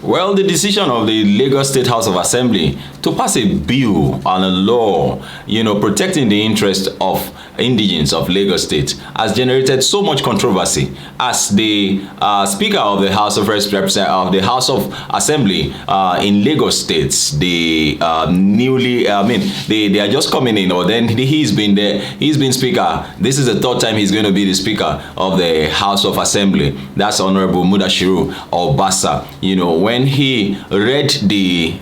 Well, the decision of the Lagos State House of Assembly to pass a bill and a law, protecting the interest of indigenes of Lagos State has generated so much controversy as the Speaker of the House of Assembly in Lagos State, they are just coming in, or then he's been Speaker. This is the third time he's going to be the Speaker of the House of Assembly. That's Honorable Mudashiru Obasa. When he read the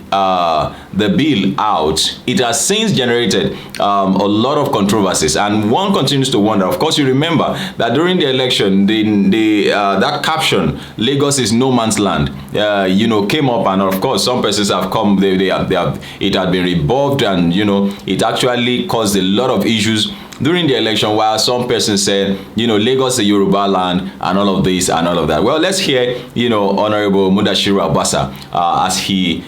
bill out, it has since generated a lot of controversies, and one continues to wonder. Of course, you remember that during the election, that caption "Lagos is no man's land," came up, and of course, some persons have come. It had been rebuffed, and it actually caused a lot of issues during the election, while some persons said, Lagos is Yoruba land and all of this and all of that. Well, let's hear, Honorable Mudashiru Obasa as he,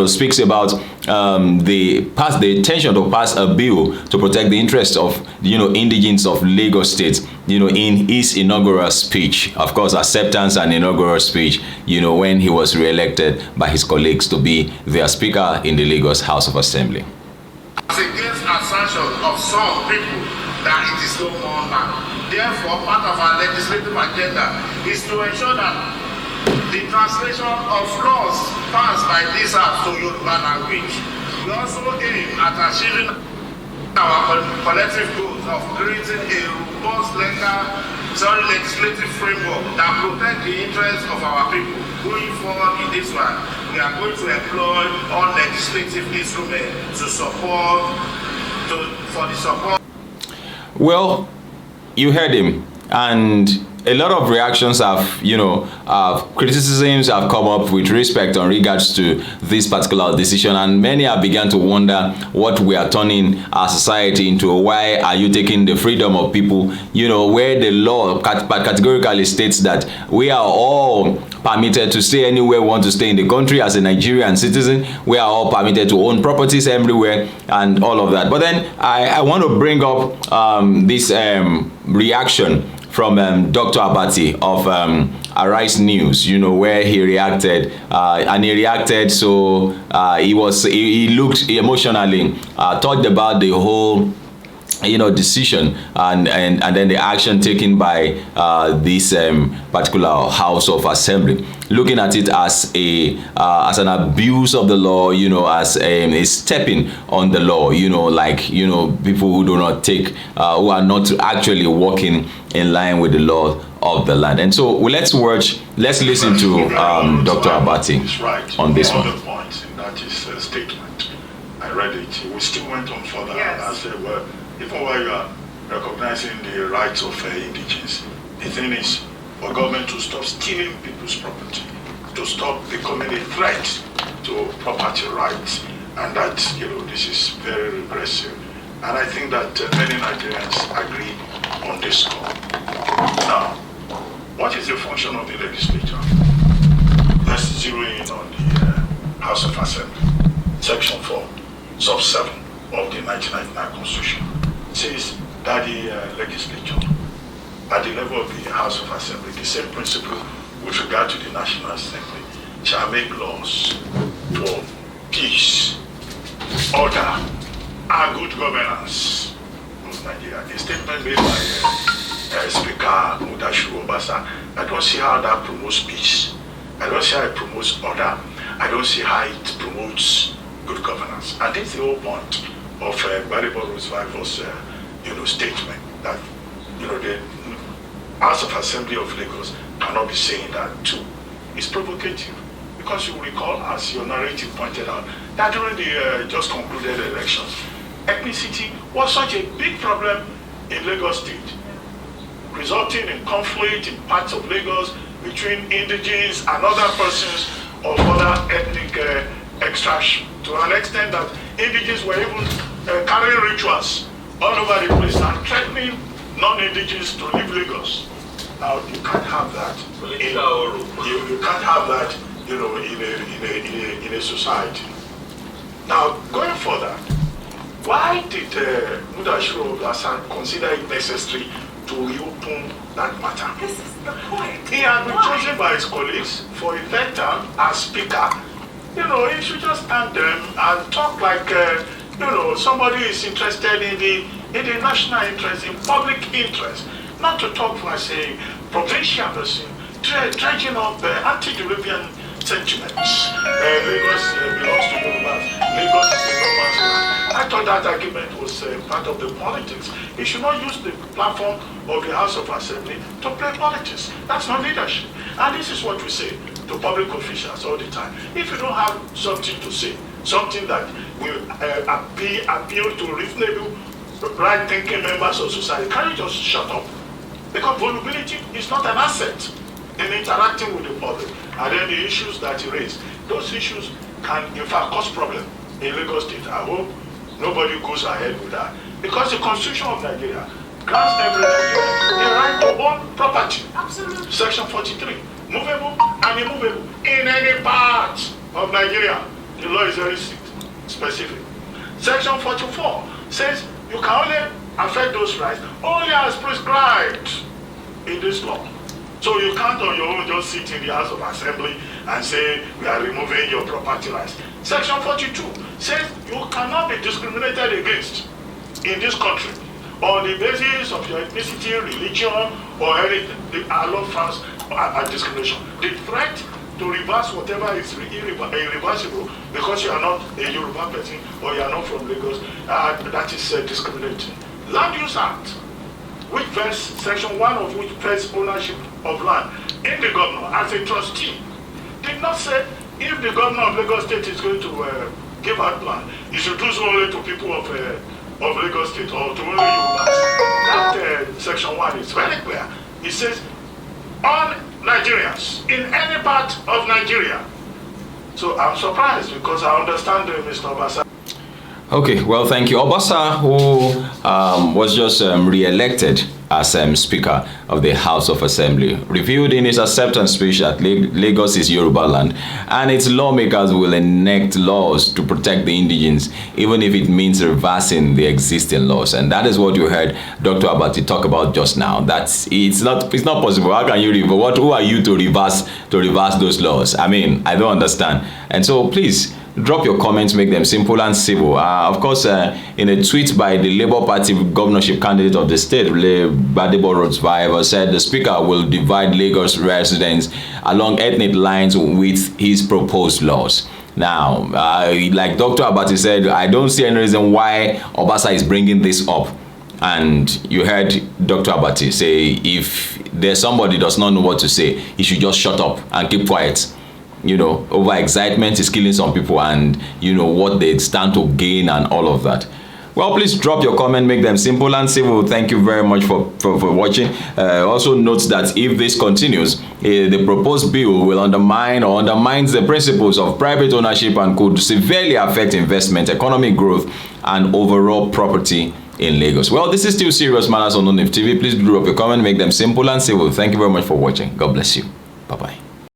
speaks about the intention to pass a bill to protect the interests of, indigenes of Lagos State, in his inaugural speech. Of course, acceptance and inaugural speech, when he was re-elected by his colleagues to be their Speaker in the Lagos House of Assembly. Against assertion of some people that it is no more land. Therefore, part of our legislative agenda is to ensure that the translation of laws passed by this House to Yoruba language. We also aim at achieving our collective goals of creating a robust legislative framework that protects the interests of our people. Going forward in this one, we are going to employ all legislative instruments for the support. Well, you heard him, and a lot of reactions have, criticisms have come up with respect on regards to this particular decision, and many have begun to wonder what we are turning our society into. Why are you taking the freedom of people, where the law categorically states that we are all permitted to stay anywhere we want to stay in the country as a Nigerian citizen. We are all permitted to own properties everywhere and all of that. But then I want to bring up this reaction from Dr. Abatti of Arise News, where he reacted, so he looked emotionally talked about the whole decision and then the action taken by this particular House of Assembly, looking at it as an abuse of the law, as a stepping on the law, people who do not take, who are not actually working in line with the law of the land. And so let's listen to Dr. Abatti on this one. Point in that is a statement. I read it. We still went on further. Yes. And I said, well, even while you are recognizing the rights of indigenes, the thing is for government to stop stealing people's property, to stop becoming a threat to property rights, and that this is very regressive. And I think that many Nigerians agree on this score. Now, what is the function of the legislature? Let's zero in on the House of Assembly. Section 4, sub 7 of the 1999 Constitution says that the legislature, at the level of the House of Assembly, the same principle with regard to the National Assembly, shall make laws for peace, order, and good governance of Nigeria. The statement made by Speaker Mudashiru Obasa, I don't see how that promotes peace. I don't see how it promotes order. I don't see how it promotes good governance. And this is the whole point of Barribo Roosevelt's statement that the House of Assembly of Lagos cannot be saying that too. It's provocative, because you recall, as your narrative pointed out, that during the just concluded elections, ethnicity was such a big problem in Lagos State, resulting in conflict in parts of Lagos between indigenes and other persons of other ethnic extraction, to an extent that indigenes were even carrying rituals all over the place and threatening non-indigenes to leave Lagos. Now you can't have that. You can't have that, in a society. Now going further, why did Mudashiru Obasa consider it necessary to reopen that matter. This is the point. He has been chosen by his colleagues for a third term as speaker. You know, he should just stand them and talk like, you know, somebody is interested in the national interest, in public interest. Not to talk like a provincial person, dredging up anti-European sentiments. Lagos belongs to Yorubas. Lagos is a no man's land. I thought that argument was part of the politics. He should not use the platform of the House of Assembly to play politics. That's not leadership. And this is what we say to public officials all the time. If you don't have something to say, something that will appeal to reasonable, right-thinking members of society, can you just shut up? Because vulnerability is not an asset in interacting with the public. And then the issues that he raised, those issues can in fact cause problem in Lagos State. I hope nobody goes ahead with that. Because the Constitution of Nigeria grants every Nigerian the right to own property. Absolutely. Section 43, movable and immovable in any part of Nigeria. The law is very specific. Section 44 says you can only affect those rights only as prescribed in this law. So you can't on your own just sit in the House of Assembly and say we are removing your property rights. Section 42 says you cannot be discriminated against in this country on the basis of your ethnicity, religion, or anything. Our law frowns at discrimination. The threat to reverse whatever is irreversible because you are not a Yoruba person or you are not from Lagos, that is discriminating. Land Use Act, which vests section 1 of which vests ownership of land in the governor as a trustee, did not say if the governor of Lagos State is going to give out land, he should do so only to people of Lagos State or to only Yorubas. That section 1 is very clear. It says all Nigerians in any part of Nigeria. So I'm surprised because I understand Mr. Obasa. Okay, well, thank you. Obasa, who was just re-elected as Speaker of the House of Assembly, revealed in his acceptance speech that Lagos is Yoruba land and its lawmakers will enact laws to protect the indigenes, even if it means reversing the existing laws. And that is what you heard Dr. Abatti talk about just now. It's not possible. How can you reverse? Who are you to reverse those laws? I mean, I don't understand. And so please, drop your comments, make them simple and civil. Of course, in a tweet by the Labour Party governorship candidate of the state, Badebo Rodsviver, said the speaker will divide Lagos residents along ethnic lines with his proposed laws. Now, like Dr. Abatti said, I don't see any reason why Obasa is bringing this up. And you heard Dr. Abatti say if there's somebody does not know what to say, he should just shut up and keep quiet. You know, over excitement is killing some people and, you know, what they stand to gain and all of that. Well, please drop your comment, make them simple and civil. Thank you very much for watching. Also note that if this continues, the proposed bill will undermines the principles of private ownership and could severely affect investment, economic growth, and overall property in Lagos. Well, this is still Serious Matters on ONIF TV. Please drop your comment, make them simple and civil. Thank you very much for watching. God bless you. Bye-bye.